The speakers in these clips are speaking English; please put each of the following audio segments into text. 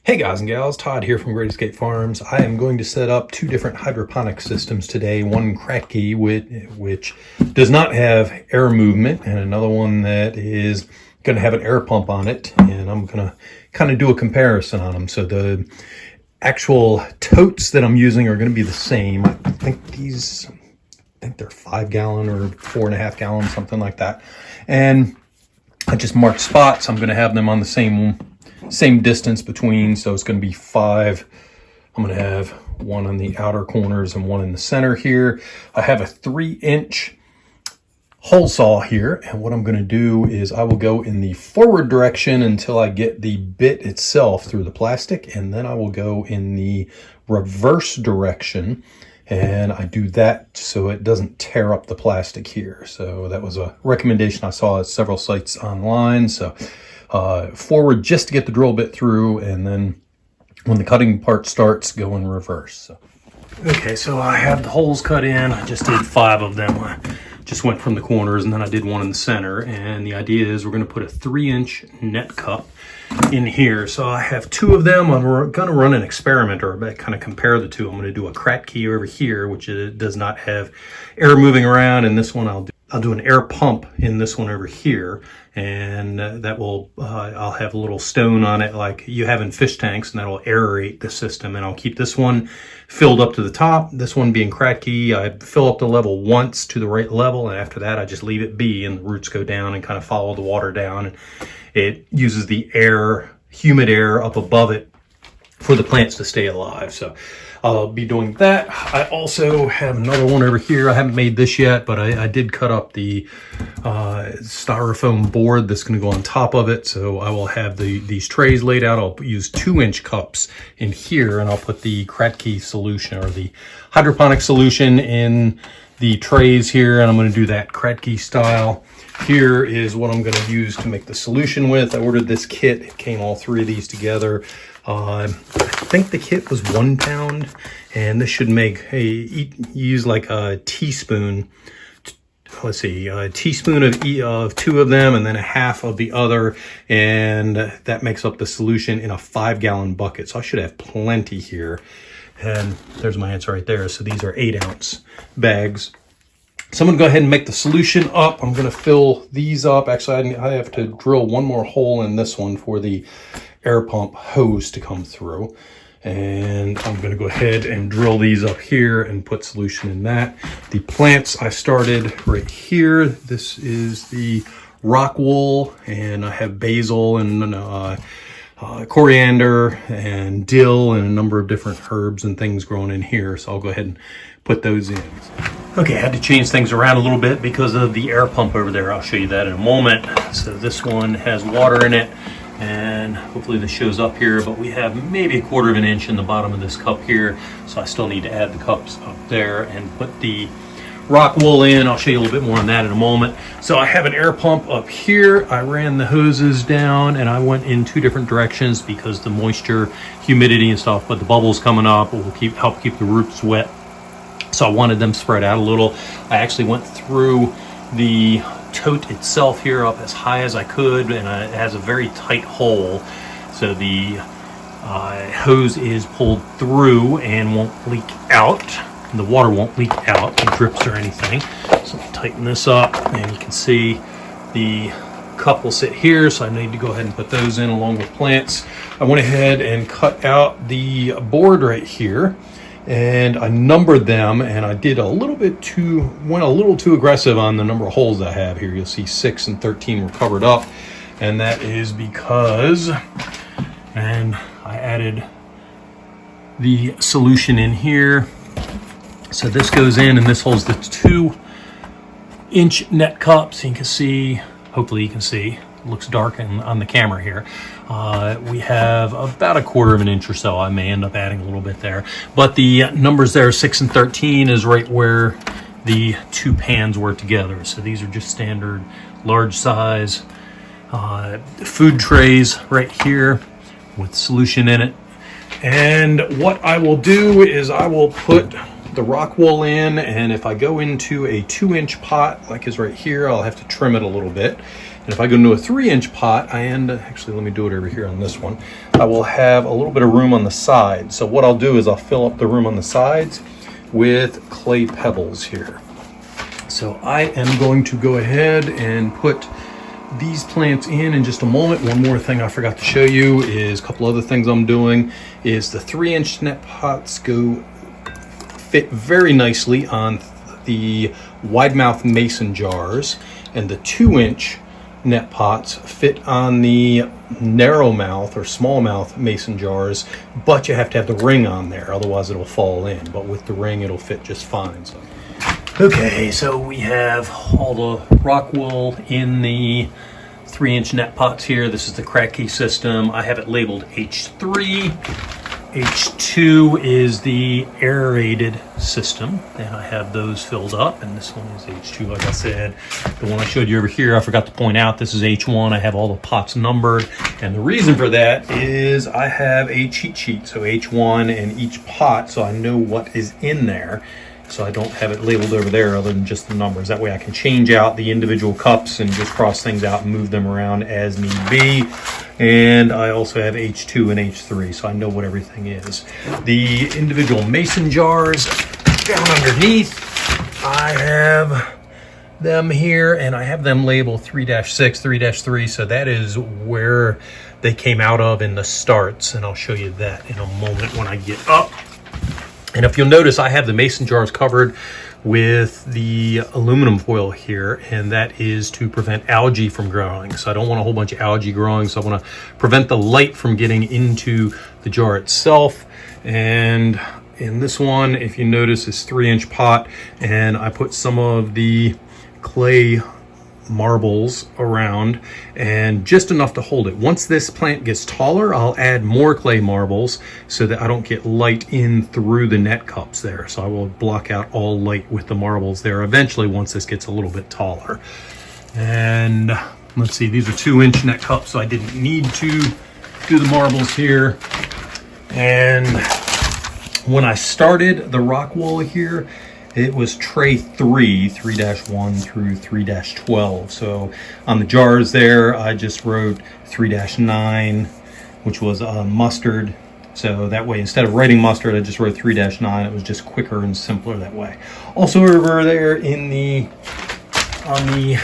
Hey guys and gals, Todd here from Great Escape Farms. I am going to set up two different hydroponic systems today. One Kratky, which does not have air movement, and another one that is going to have an air pump on it. And I'm going to kind of do a comparison on them. So the actual totes that I'm using are going to be the same. I think they're 5 gallon or 4.5 gallon, something like that. And I just marked spots. I'm going to have them on the same distance between, so it's going to be 5. I'm going to have one on the outer corners and one in the center here. I have a 3-inch hole saw here, and what I'm going to do is I will go in the forward direction until I get the bit itself through the plastic, and then I will go in the reverse direction, and I do that so it doesn't tear up the plastic here. So that was a recommendation I saw at several sites online. So forward just to get the drill bit through, and then when the cutting part starts, go in reverse. So. Okay, so I have the holes cut in. I just did 5 of them. I just went from the corners, and then I did one in the center. And the idea is we're going to put a 3-inch net cup in here. So I have 2 of them. I'm going to run an experiment, or kind of compare the two. I'm going to do a Kratky over here, which does not have air moving around, and this one I'll do an air pump in this one over here, and that will I'll have a little stone on it like you have in fish tanks, and that'll aerate the system. And I'll keep this one filled up to the top. This one being Kratky, I fill up the level once to the right level, and after that I just leave it be, and the roots go down and kind of follow the water down, and it uses the air, humid air up above it for the plants to stay alive. So I'll be doing that. I also have another one over here. I haven't made this yet, but I did cut up the styrofoam board that's going to go on top of it. So I will have these trays laid out. I'll use 2-inch cups in here, and I'll put the Kratky solution, or the hydroponic solution, in the trays here, and I'm going to do that Kratky style. Here is what I'm going to use to make the solution with. I ordered this kit. It came all 3 of these together. I think the kit was 1 pound, and this should make use like a teaspoon. Let's see, a teaspoon of 2 of them, and then a half of the other, and that makes up the solution in a 5-gallon bucket. So I should have plenty here, and there's my answer right there. So these are 8-ounce bags. So I'm going to go ahead and make the solution up. I'm going to fill these up. Actually, I have to drill one more hole in this one for the air pump hose to come through. And I'm going to go ahead and drill these up here and put solution in that. The plants I started right here. This is the rock wool, and I have basil and coriander and dill and a number of different herbs and things growing in here. So I'll go ahead and put those in. Okay, I had to change things around a little bit because of the air pump over there. I'll show you that in a moment. So this one has water in it, and hopefully this shows up here, but we have maybe 1/4 of an inch in the bottom of this cup here. So I still need to add the cups up there and put the rock wool in. I'll show you a little bit more on that in a moment. So I have an air pump up here. I ran the hoses down, and I went in 2 different directions because the moisture, humidity and stuff, but the bubbles coming up will help keep the roots wet. So I wanted them spread out a little. I actually went through the tote itself here up as high as I could, and it has a very tight hole. So the hose is pulled through and won't leak out. The water won't leak out, the drips or anything. So I'll tighten this up, and you can see the cup will sit here, so I need to go ahead and put those in along with plants. I went ahead and cut out the board right here, and I numbered them, and I did went a little too aggressive on the number of holes I have here. You'll see 6 and 13 were covered up, and that is because, and I added the solution in here. So this goes in, and this holds the 2-inch net cup. So you can see, hopefully you can see, it looks dark on the camera here. We have about 1/4 of an inch or so. I may end up adding a little bit there, but the numbers there, 6 and 13, is right where the 2 pans were together. So these are just standard large size food trays right here with solution in it. And what I will do is I will put the rock wool in, and if I go into a 2-inch pot like is right here, I'll have to trim it a little bit, And if I go into a 3-inch pot, actually let me do it over here on this one. I will have a little bit of room on the side. So what I'll do is I'll fill up the room on the sides with clay pebbles here. So I am going to go ahead and put these plants in just a moment. One more thing I forgot to show you is a couple other things I'm doing is the 3-inch net pots fit very nicely on the wide mouth mason jars, and the 2-inch net pots fit on the narrow mouth or small mouth mason jars, but you have to have the ring on there, otherwise it'll fall in, but with the ring it'll fit just fine. So. Okay, so we have all the rock wool in the 3-inch net pots here. This is the Kratky system. I have it labeled H3. H2 is the aerated system, and I have those filled up, and this one is H2. Like I said, the one I showed you over here, I forgot to point out, this is H1. I have all the pots numbered, and the reason for that is I have a cheat sheet, so H1 in each pot, so I know what is in there. So I don't have it labeled over there other than just the numbers. That way I can change out the individual cups and just cross things out and move them around as need be. And I also have H2 and H3, so I know what everything is. The individual mason jars down underneath, I have them here, and I have them labeled 3-6, 3-3, so that is where they came out of in the starts, and I'll show you that in a moment when I get up. And if you'll notice, I have the mason jars covered with the aluminum foil here, and that is to prevent algae from growing. So I don't want a whole bunch of algae growing, so I want to prevent the light from getting into the jar itself. And in this one, if you notice, it's 3-inch pot, and I put some of the clay marbles around, and just enough to hold it. Once this plant gets taller, I'll add more clay marbles so that I don't get light in through the net cups there. So I will block out all light with the marbles there eventually once this gets a little bit taller. And let's see, these are 2-inch net cups, so I didn't need to do the marbles here. And when I started the rock wool here, it was tray 3-1 through 3-12. So on the jars there, I just wrote 3-9, which was mustard. So that way, instead of writing mustard, I just wrote 3-9. It was just quicker and simpler that way. Also over there on the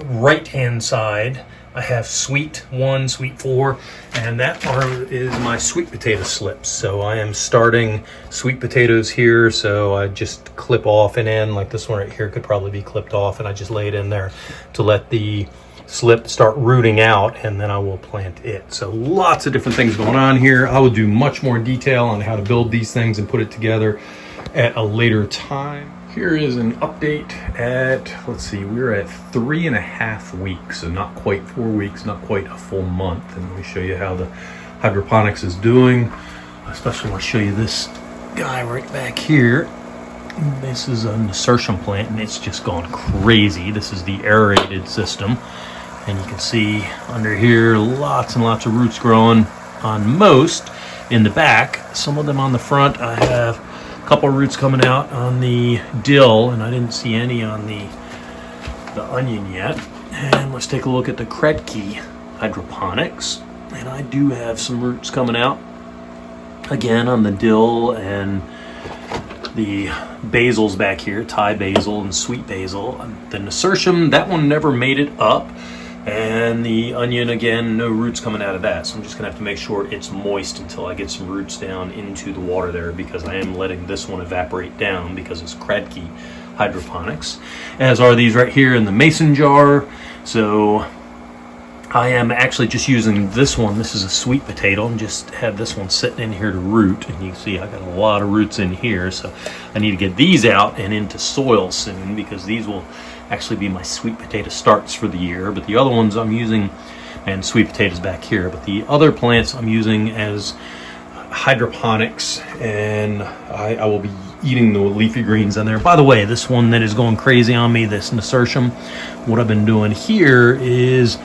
right-hand side, I have sweet 1, sweet 4, and that is my sweet potato slips. So I am starting sweet potatoes here, so I just clip off and in, like this one right here could probably be clipped off, and I just lay it in there to let the slip start rooting out, and then I will plant it. So lots of different things going on here. I will do much more detail on how to build these things and put it together at a later time. Here is an update at, let's see, we're at 3.5 weeks, so not quite 4 weeks, not quite a full month. And let me show you how the hydroponics is doing. Especially want to show you this guy right back here. This is a nasturtium plant, and it's just gone crazy. This is the aerated system. And you can see under here, lots and lots of roots growing on most in the back. Some of them on the front. I have couple of roots coming out on the dill, and I didn't see any on the onion yet. And let's take a look at the Kratky hydroponics, and I do have some roots coming out again on the dill and the basils back here, Thai basil and sweet basil. The nasturtium, that one never made it up, and the onion, again, no roots coming out of that. So I'm just gonna have to make sure it's moist until I get some roots down into the water there, because I am letting this one evaporate down because it's Kratky hydroponics, as are these right here in the mason jar. So I am actually just using this one. This is a sweet potato, and just have this one sitting in here to root. And you can see I got a lot of roots in here, so I need to get these out and into soil soon, because these will actually be my sweet potato starts for the year. But the other ones I'm using, and sweet potatoes back here, but the other plants I'm using as hydroponics, and I will be eating the leafy greens in there. By the way, this one that is going crazy on me, this nasturtium, what I've been doing here is,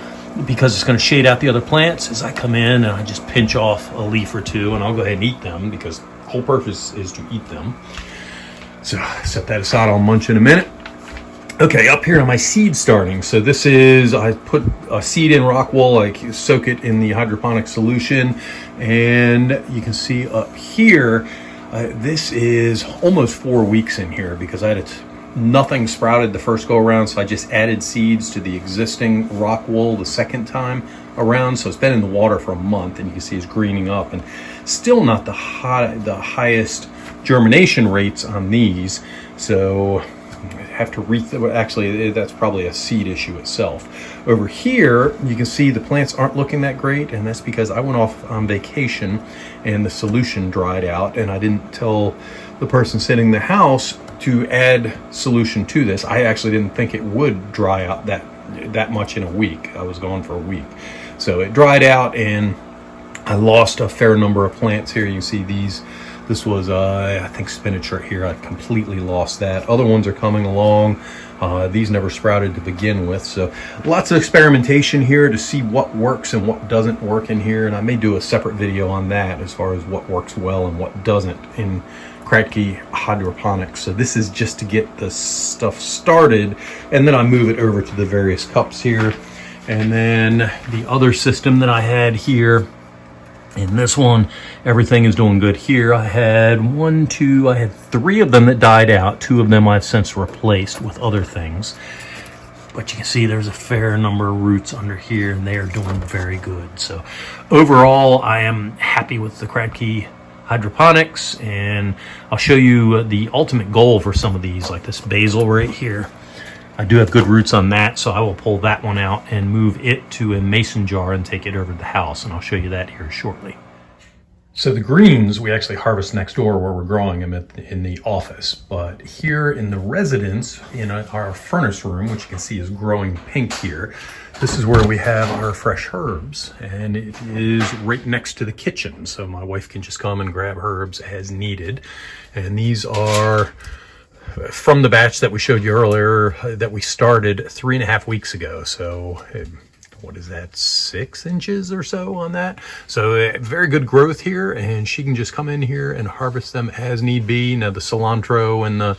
because it's going to shade out the other plants, is I come in and I just pinch off a leaf or two, and I'll go ahead and eat them, because the whole purpose is to eat them. So set that aside, I'll munch in a minute. Okay, up here on my seed starting. So this is, I put a seed in rock wool, I soak it in the hydroponic solution, and you can see up here, this is almost 4 weeks in here because I had nothing sprouted the first go around, so I just added seeds to the existing rock wool the second time around. So it's been in the water for a month, and you can see it's greening up, and still not the highest germination rates on these. So have to actually, that's probably a seed issue itself. Over here you can see the plants aren't looking that great, and that's because I went off on vacation and the solution dried out, and I didn't tell the person sitting in the house to add solution to this. I actually didn't think it would dry out that much in a week. I was gone for a week, so it dried out and I lost a fair number of plants here. You see these. This was, I think, spinach right here. I completely lost that. Other ones are coming along. These never sprouted to begin with. So lots of experimentation here to see what works and what doesn't work in here. And I may do a separate video on that as far as what works well and what doesn't in Kratky hydroponics. So this is just to get the stuff started, and then I move it over to the various cups here. And then the other system that I had here, in this one, everything is doing good here. I had 3 of them that died out. 2 of them I've since replaced with other things. But you can see there's a fair number of roots under here, and they are doing very good. So overall, I am happy with the Kratky hydroponics, and I'll show you the ultimate goal for some of these, like this basil right here. I do have good roots on that, so I will pull that one out and move it to a mason jar and take it over to the house, and I'll show you that here shortly. So the greens we actually harvest next door where we're growing them in the office, but here in the residence, in our furnace room, which you can see is growing pink here, this is where we have our fresh herbs, and it is right next to the kitchen, so my wife can just come and grab herbs as needed. And these are from the batch that we showed you earlier that we started 3.5 weeks ago. So what is that, 6 inches or so on that? So very good growth here, and she can just come in here and harvest them as need be. Now the cilantro and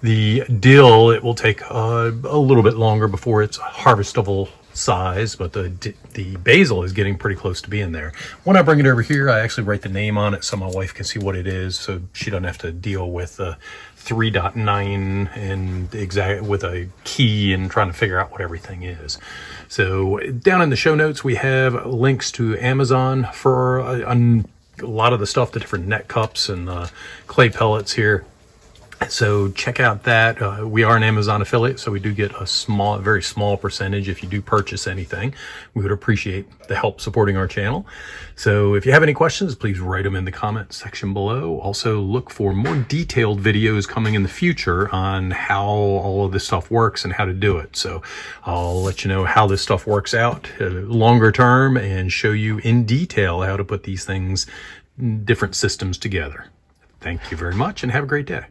the dill, it will take a little bit longer before it's harvestable size, but the basil is getting pretty close to being there. When I bring it over here, I actually write the name on it so my wife can see what it is, so she doesn't have to deal with 3.9 and exact with a key and trying to figure out what everything is. So down in the show notes we have links to Amazon for a lot of the stuff, the different net cups and clay pellets here. So check out that. We are an Amazon affiliate, so we do get a very small percentage if you do purchase anything. We would appreciate the help supporting our channel. So if you have any questions, please write them in the comment section below. Also look for more detailed videos coming in the future on how all of this stuff works and how to do it. So I'll let you know how this stuff works out longer term and show you in detail how to put these things, different systems together. Thank you very much and have a great day.